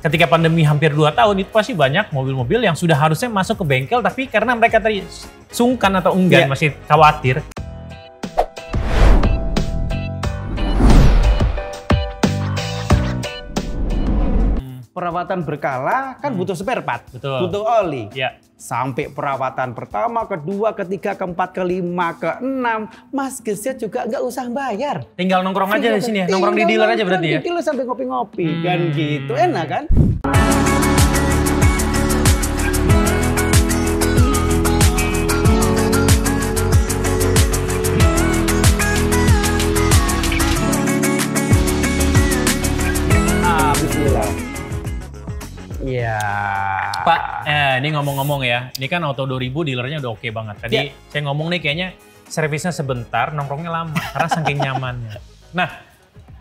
ketika pandemi hampir 2 tahun itu pasti banyak mobil-mobil yang sudah harusnya masuk ke bengkel tapi karena mereka tadi sungkan atau enggan masih khawatir. Perawatan berkala kan butuh spare part, butuh oli. Sampai perawatan pertama, kedua, ketiga, keempat, kelima, keenam, Mas Gesya juga nggak usah bayar. Tinggal nongkrong aja di sini ya, nongkrong di dealer aja berarti ya? Di dealer sampai ngopi-ngopi, kan gitu, enak kan? Iya. Pak, ini ngomong-ngomong ya, ini kan Auto 2000 dealernya udah oke banget. Tadi saya ngomong nih kayaknya servisnya sebentar, nongkrongnya lama karena saking nyamannya. Nah,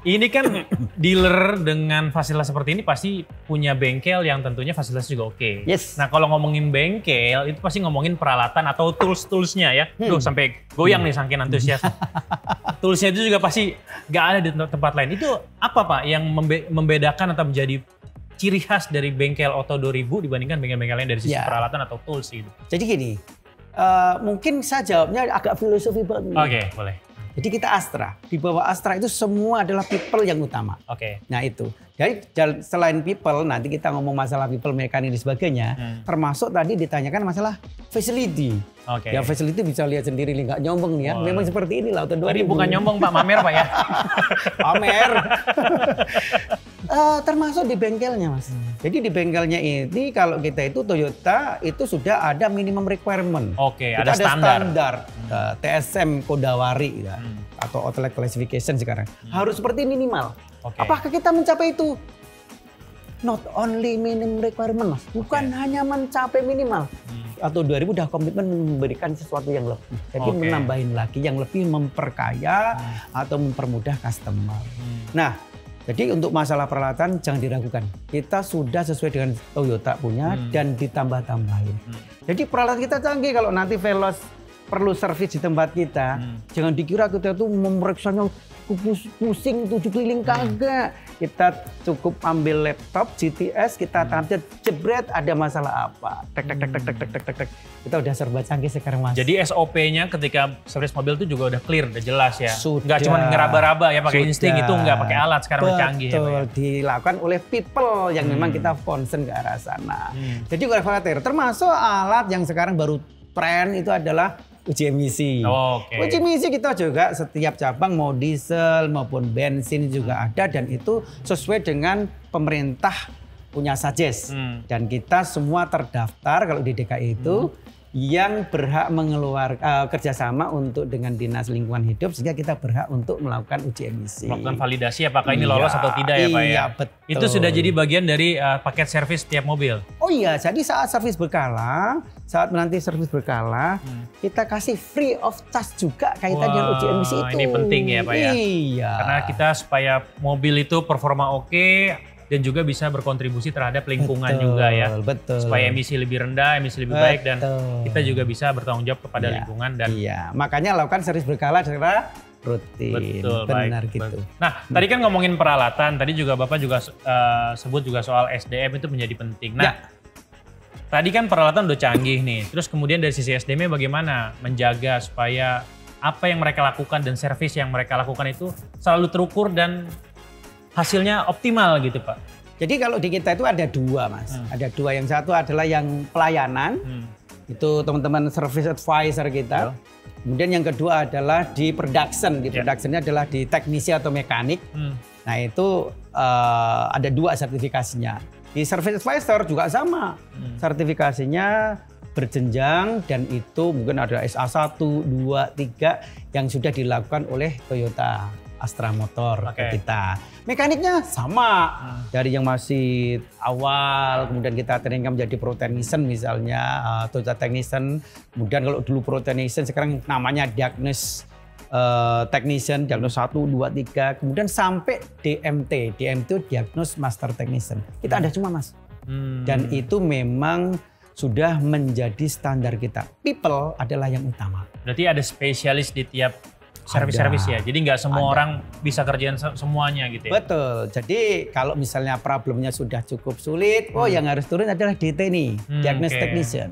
ini kan dealer dengan fasilitas seperti ini pasti punya bengkel yang tentunya fasilitas juga oke. Nah, kalau ngomongin bengkel itu pasti ngomongin peralatan atau tools-toolsnya ya. Duh, sampai goyang nih saking antusias. Toolsnya itu juga pasti nggak ada di tempat lain. Itu apa Pak yang membedakan atau menjadi ciri khas dari bengkel Auto 2000 dibandingkan bengkel-bengkel lain dari sisi peralatan atau tools gitu? Jadi gini, mungkin saya jawabnya agak filosofi banget. Oke, boleh. Jadi kita Astra, di bawah Astra itu semua adalah people yang utama. Nah itu, jadi selain people, nanti kita ngomong masalah people, mekanik dan sebagainya, termasuk tadi ditanyakan masalah facility. Ya facility bisa lihat sendiri, nggak nyombong nih ya. Memang seperti ini lah Auto 2000. Tadi bukan nyombong Pak, mamer Pak ya? Pamer. Termasuk di bengkelnya Mas. Jadi di bengkelnya ini kalau kita itu Toyota itu sudah ada minimum requirement. Ada standar. TSM Kodawari ya, atau Outlet Classification sekarang. Harus seperti minimal. Apakah kita mencapai itu? Not only minimum requirement Mas, bukan hanya mencapai minimal. Atau 2000 udah komitmen memberikan sesuatu yang lebih. Jadi menambahin lagi yang lebih memperkaya atau mempermudah customer. Nah, jadi untuk masalah peralatan jangan diragukan. Kita sudah sesuai dengan Toyota punya dan ditambah-tambahin. Jadi peralatan kita canggih. Kalau nanti Veloz perlu servis di tempat kita, jangan dikira kita tuh memeriksanya pusing 7 keliling, kagak. Kita cukup ambil laptop GTS, kita tampil jebret ada masalah apa. Tek. Kita udah serba canggih sekarang Mas. Jadi SOP-nya ketika servis mobil itu juga udah clear, udah jelas ya. Nggak cuma ngeraba-raba ya pakai insting itu, nggak pakai alat sekarang udah canggih ya. Betul, dilakukan oleh people yang memang kita concern ke arah sana. Jadi gue khawatir, termasuk alat yang sekarang baru tren itu adalah uji emisi. Uji emisi kita juga setiap cabang mau diesel maupun bensin juga ada dan itu sesuai dengan pemerintah punya suggest. Dan kita semua terdaftar kalau di DKI itu yang berhak mengeluarkan kerjasama untuk dengan Dinas Lingkungan Hidup sehingga kita berhak untuk melakukan uji emisi. Melakukan validasi apakah ini lolos atau tidak ya Pak ya? Betul. Itu sudah jadi bagian dari paket servis tiap mobil? Oh iya, jadi saat servis berkala, saat menanti servis berkala, kita kasih free of charge juga kaitan dengan uji emisi itu. Ini penting ya Pak ya? Iya. Karena kita supaya mobil itu performa oke, dan juga bisa berkontribusi terhadap lingkungan juga ya. Supaya emisi lebih rendah, emisi lebih baik dan kita juga bisa bertanggung jawab kepada lingkungan dan makanya lakukan servis berkala secara rutin. Benar gitu. Nah, tadi kan ngomongin peralatan, tadi juga Bapak juga sebut juga soal SDM itu menjadi penting. Nah, tadi kan peralatan udah canggih nih. Terus kemudian dari sisi SDM bagaimana menjaga supaya apa yang mereka lakukan dan servis yang mereka lakukan itu selalu terukur dan hasilnya optimal gitu Pak. Jadi kalau di kita itu ada dua Mas. Ada dua, yang satu adalah yang pelayanan. Itu teman-teman service advisor kita. Kemudian yang kedua adalah di production. Di productionnya adalah di teknisi atau mekanik. Nah itu ada dua sertifikasinya. Di service advisor juga sama. Sertifikasinya berjenjang dan itu mungkin ada SA1, 2, 3 yang sudah dilakukan oleh Toyota Astra Motor kita. Mekaniknya sama. Dari yang masih awal, kemudian kita trainingkan menjadi Pro Technician misalnya, Toyota Technician. Kemudian kalau dulu Pro Technician, sekarang namanya Diagnosis Technician, Diagnosis 1, 2, 3. Kemudian sampai DMT. DMT itu Diagnosis Master Technician. Kita ada cuma Mas. Dan itu memang sudah menjadi standar kita. People adalah yang utama. Berarti ada spesialis di tiap servis-servis ya. Jadi nggak semua orang bisa kerjain semuanya gitu ya. Betul. Jadi kalau misalnya problemnya sudah cukup sulit, yang harus turun adalah DT nih, Diagnostic Technician.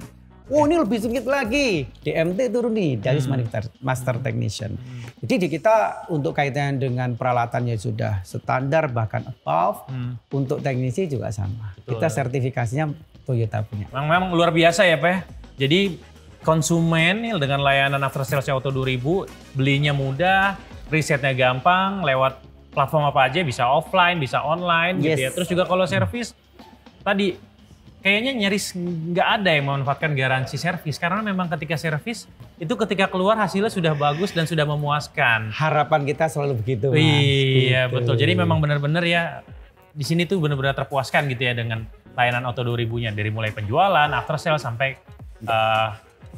Oh ini lebih sedikit lagi, DMT turun nih, Diagnostic Master Technician. Jadi di kita untuk kaitan dengan peralatannya sudah standar bahkan above, untuk teknisi juga sama. Betul. Kita sertifikasinya Toyota punya. Memang luar biasa ya Pak ya. Jadi konsumen nih dengan layanan after sales Auto 2000 belinya mudah, risetnya gampang, lewat platform apa aja, bisa offline, bisa online gitu ya. Terus juga kalau servis tadi kayaknya nyaris nggak ada yang memanfaatkan garansi servis karena memang ketika servis itu ketika keluar hasilnya sudah bagus dan sudah memuaskan. Harapan kita selalu begitu, Mas. Iya gitu. betul. Jadi memang benar-benar ya di sini tuh benar-benar terpuaskan gitu ya dengan layanan Auto 2000-nya dari mulai penjualan, after sale sampai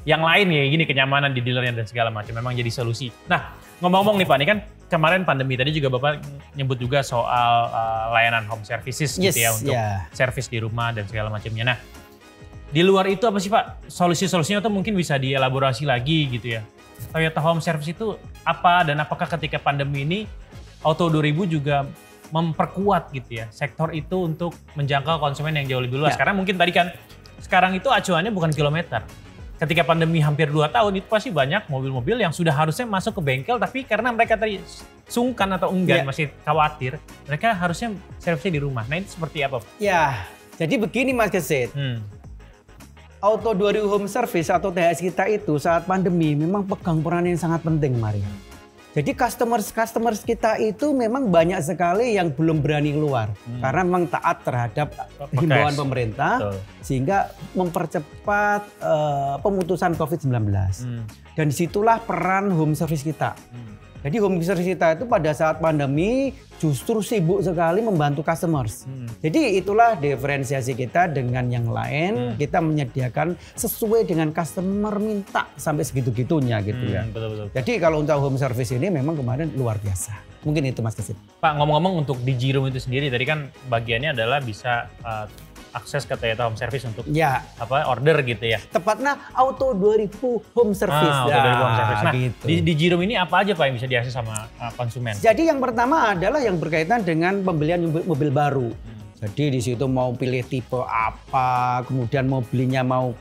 yang lain ya gini kenyamanan di dealernya dan segala macam. Memang jadi solusi. Nah ngomong-ngomong nih Pak, ini kan kemarin pandemi tadi juga Bapak nyebut juga soal layanan home services gitu ya untuk servis di rumah dan segala macamnya. Nah, di luar itu apa sih Pak solusi-solusinya atau mungkin bisa dielaborasi lagi gitu ya. Toyota Home Service itu apa dan apakah ketika pandemi ini Auto 2000 juga memperkuat gitu ya sektor itu untuk menjangkau konsumen yang jauh lebih luas. Karena mungkin tadi kan sekarang itu acuannya bukan kilometer. Ketika pandemi hampir 2 tahun itu pasti banyak mobil-mobil yang sudah harusnya masuk ke bengkel tapi karena mereka tadi sungkan atau enggan masih khawatir, mereka harusnya servisnya di rumah. Nah itu seperti apa? Ya, jadi begini Mas Gesit. Auto 2000 Home Service atau THS kita itu saat pandemi memang pegang peran yang sangat penting Mario. Jadi customers kita itu memang banyak sekali yang belum berani keluar karena memang taat terhadap himbauan pemerintah sehingga mempercepat pemutusan COVID-19. Dan disitulah peran home service kita. Jadi home service kita itu pada saat pandemi justru sibuk sekali membantu customers. Jadi itulah diferensiasi kita dengan yang lain. Kita menyediakan sesuai dengan customer minta sampai segitu-gitunya gitu ya. Betul-betul. Jadi kalau untuk home service ini memang kemarin luar biasa. Mungkin itu Mas Kesit. Pak ngomong-ngomong untuk di Jirum itu sendiri tadi kan bagiannya adalah bisa akses ke Toyota Home Service untuk order gitu ya. Tepatnya Auto 2000 Home Service. Auto 2000 Home Service. Nah, gitu. di Jirum ini apa aja Pak yang bisa diakses sama konsumen? Jadi yang pertama adalah yang berkaitan dengan pembelian mobil baru. Jadi di situ mau pilih tipe apa, kemudian mau belinya mau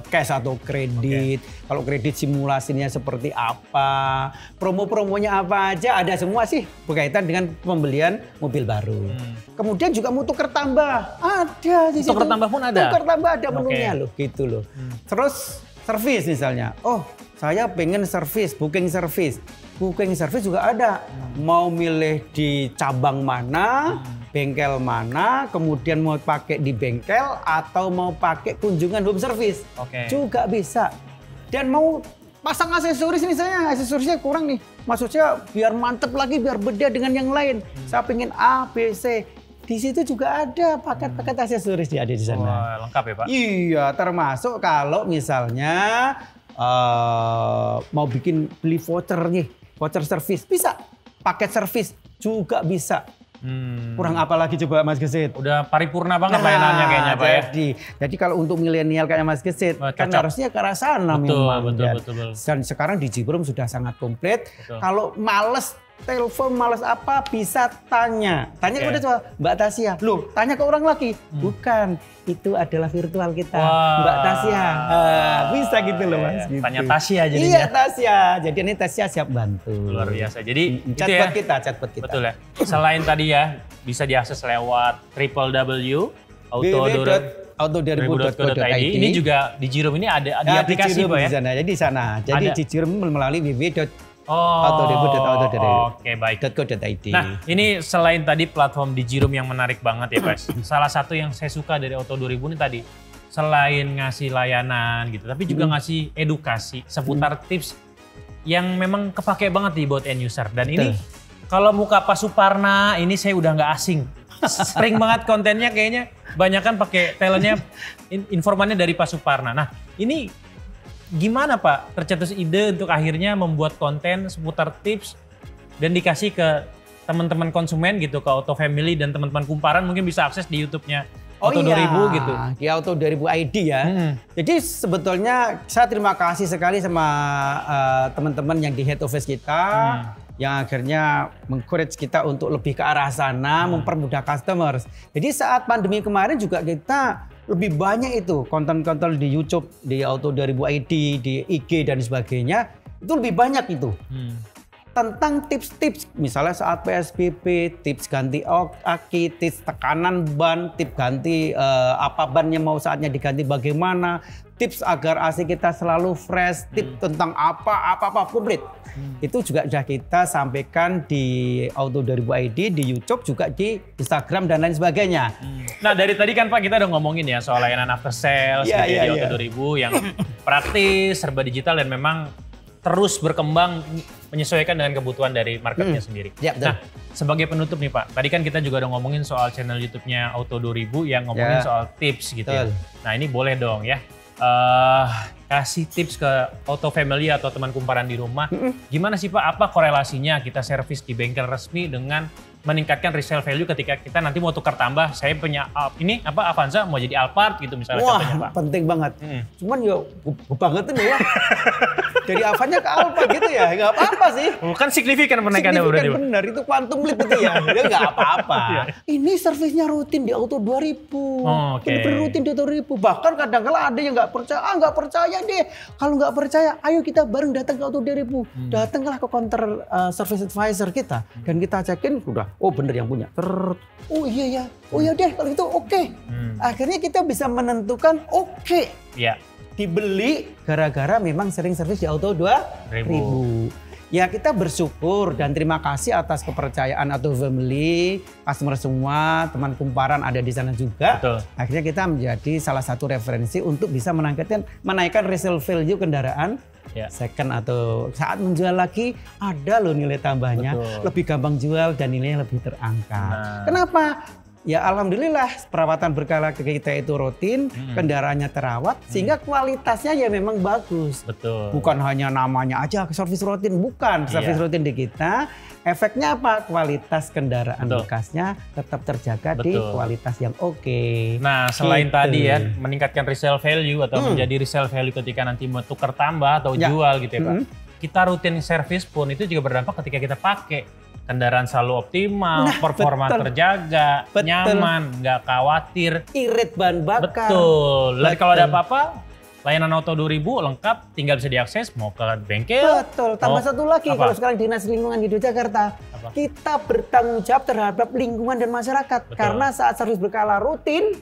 cash atau kredit. Kalau kredit simulasinya seperti apa, promo-promonya apa aja ada semua sih berkaitan dengan pembelian mobil baru. Kemudian juga mau tuker tambah, ada di situ. Tuker tambah pun ada? Tuker tambah ada menunya loh, gitu loh. Terus servis misalnya, oh saya pengen servis, booking servis. Booking servis juga ada, mau milih di cabang mana, bengkel mana, kemudian mau pakai di bengkel atau mau pakai kunjungan home service juga bisa. Dan mau pasang aksesoris misalnya, aksesorisnya kurang nih, maksudnya biar mantep lagi, biar beda dengan yang lain. Saya pengen A, B, C. Di situ juga ada paket-paket aksesoris ada di sana. Wah, lengkap ya Pak? Iya, termasuk kalau misalnya mau beli voucher nih, voucher servis bisa, paket servis juga bisa. Kurang apa lagi coba Mas Gesit? Udah paripurna banget layanannya kayaknya Pak ya. Jadi kalau untuk milenial kayak Mas Gesit kan harusnya ke arah sana memang. Betul. Dan sekarang di Jirum sudah sangat komplit. Kalau males telepon, males apa bisa tanya kepada Mbak Tasya. Loh, tanya ke orang lagi. Bukan, itu adalah virtual kita. Mbak Tasya. Bisa gitu loh Mas. Gitu. Tanya Tasya jadinya. Iya Tasya. Jadi ini Tasya siap bantu. Luar biasa. Jadi chatbot kita. Betul ya. Selain tadi ya bisa diakses lewat www.auto2000.co.id. Ini juga di Jirum ini ada di aplikasi Pak ya. Jadi di sana. Jadi di Jirum melalui www.auto2000.co.id. Nah, ini selain tadi platform di Jirum yang menarik banget ya, Pak. Salah satu yang saya suka dari Auto 2000 ini tadi selain ngasih layanan gitu, tapi juga ngasih edukasi seputar tips yang memang kepake banget nih buat end user. Dan ini kalau muka Pak Suparna ini saya udah nggak asing. Sering banget kontennya kayaknya banyakan pakai talentnya informannya dari Pak Suparna. Nah, ini gimana Pak tercetus ide untuk akhirnya membuat konten seputar tips dan dikasih ke teman-teman konsumen gitu, ke Auto Family dan teman-teman kumparan mungkin bisa akses di YouTube-nya Auto 2000 gitu. Di Auto 2000 ID ya. Jadi sebetulnya saya terima kasih sekali sama teman-teman yang di head office kita. Yang akhirnya mengencourage kita untuk lebih ke arah sana, mempermudah customers. Jadi saat pandemi kemarin juga kita lebih banyak itu konten-konten di YouTube, di Auto 2000 ID, di IG dan sebagainya. Itu lebih banyak itu. Tentang tips-tips, misalnya saat PSBB, tips ganti aki, tips tekanan ban, tips ganti apa bannya mau saatnya diganti bagaimana, tips agar AC kita selalu fresh, tips tentang apa komplit. Itu juga sudah kita sampaikan di Auto 2000 ID, di YouTube, juga di Instagram dan lain sebagainya. Nah dari tadi kan Pak kita udah ngomongin ya soal layanan after sales di Auto 2000 yang praktis, serba digital dan memang terus berkembang menyesuaikan dengan kebutuhan dari marketnya sendiri. Nah sebagai penutup nih Pak, tadi kan kita juga udah ngomongin soal channel YouTube-nya Auto 2000 yang ngomongin soal tips gitu ya. Nah ini boleh dong ya. Kasih tips ke Auto Family atau teman kumparan di rumah. Gimana sih Pak, apa korelasinya kita servis di bengkel resmi dengan meningkatkan resale value ketika kita nanti mau tukar tambah, saya punya ini apa Avanza mau jadi Alphard gitu misalnya. Wah, contohnya Pak. Penting banget. Cuman ya kebangetan ya. Dari Avanza ke Alphard gitu ya, nggak apa-apa sih. Kan signifikan penaikannya berarti. Signifikan benar, itu quantum leap itu ya. Ya nggak apa-apa. Ini servisnya rutin di Auto 2000. Bener-bener rutin di Auto 2000. Bahkan kadang-kala ada yang nggak percaya, nggak percaya deh. Kalau nggak percaya, ayo kita bareng datang ke Auto 2000. Datanglah ke counter service advisor kita. Dan kita cekin, udah, oh bener yang punya. Oh iya ya, oh ya deh kalau itu oke. Akhirnya kita bisa menentukan oke. Iya. Dibeli gara-gara memang sering servis di Auto 2000. Ya kita bersyukur dan terima kasih atas kepercayaan Auto Family, customer semua, teman kumparan ada di sana juga. Betul. Akhirnya kita menjadi salah satu referensi untuk bisa menaikkan resale value kendaraan second atau saat menjual lagi ada loh nilai tambahnya. Lebih gampang jual dan nilainya lebih terangkat. Kenapa? Ya alhamdulillah perawatan berkala kita itu rutin, kendaraannya terawat sehingga kualitasnya ya memang bagus. Betul. Bukan hanya namanya aja servis rutin, bukan servis rutin di kita. Efeknya apa? Kualitas kendaraan bekasnya tetap terjaga di kualitas yang oke. Nah selain tadi ya meningkatkan resale value atau menjadi resale value ketika nanti mau tukar tambah atau jual gitu ya Pak. Kita rutin servis pun itu juga berdampak ketika kita pakai. Kendaraan selalu optimal, performa terjaga, nyaman, nggak khawatir. Irit bahan bakar. Betul. Dan kalau ada apa-apa, layanan Auto 2000 lengkap, tinggal bisa diakses mau ke bengkel. Betul. Tambah satu lagi, kalau sekarang Dinas Lingkungan Hidup Jakarta, kita bertanggung jawab terhadap lingkungan dan masyarakat. Betul. Karena saat servis berkala rutin,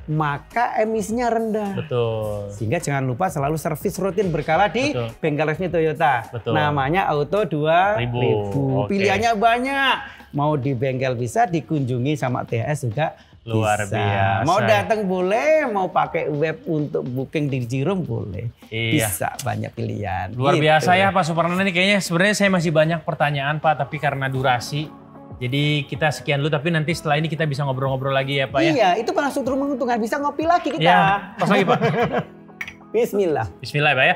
maka emisinya rendah. Betul. Sehingga jangan lupa selalu servis rutin berkala di bengkel resmi Toyota. Betul. Namanya Auto 2000. Pilihannya banyak. Mau di bengkel bisa, dikunjungi sama THS juga. Luar biasa. Mau datang boleh, mau pakai web untuk booking di Jirum boleh. Bisa banyak pilihan. Luar biasa ya Pak Suparnana ini kayaknya sebenarnya saya masih banyak pertanyaan Pak, tapi karena durasi. Jadi kita sekian dulu, tapi nanti setelah ini kita bisa ngobrol-ngobrol lagi ya Pak ya. Iya, itu langsung turun menguntungkan, bisa ngopi lagi kita. Iya, pas lagi Pak. Bismillah. Bismillah ya Pak ya.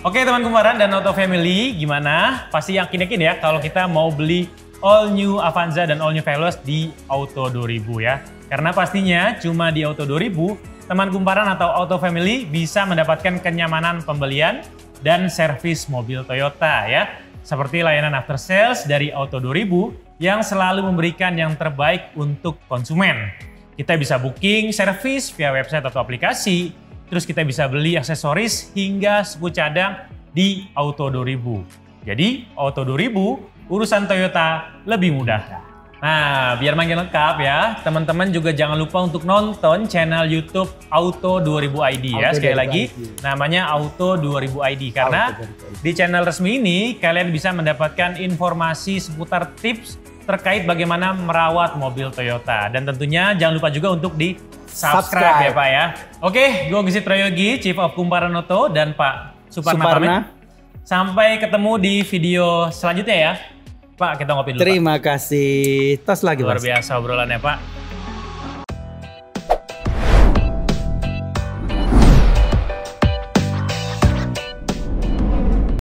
Oke teman kumparan dan Auto Family, gimana? Pasti yakin ya kalau kita mau beli all new Avanza dan all new Veloz di Auto 2000 ya. Karena pastinya cuma di Auto 2000, teman kumparan atau Auto Family bisa mendapatkan kenyamanan pembelian dan servis mobil Toyota ya. Seperti layanan after sales dari Auto 2000 yang selalu memberikan yang terbaik untuk konsumen. Kita bisa booking servis via website atau aplikasi. Terus kita bisa beli aksesoris hingga suku cadang di Auto 2000. Jadi Auto 2000 urusan Toyota lebih mudah. Nah biar makin lengkap ya, teman-teman juga jangan lupa untuk nonton channel YouTube Auto 2000 ID ya. Sekali lagi namanya Auto 2000 ID karena di channel resmi ini kalian bisa mendapatkan informasi seputar tips terkait bagaimana merawat mobil Toyota. Dan tentunya jangan lupa juga untuk subscribe ya Pak ya. Oke, gue Gesit Prayogi, Chief of Kumparan Auto dan Pak Suparna pamit. Sampai ketemu di video selanjutnya ya. Pak, kita ngopi dulu Terima kasih. Tos lagi Luar biasa obrolannya Pak.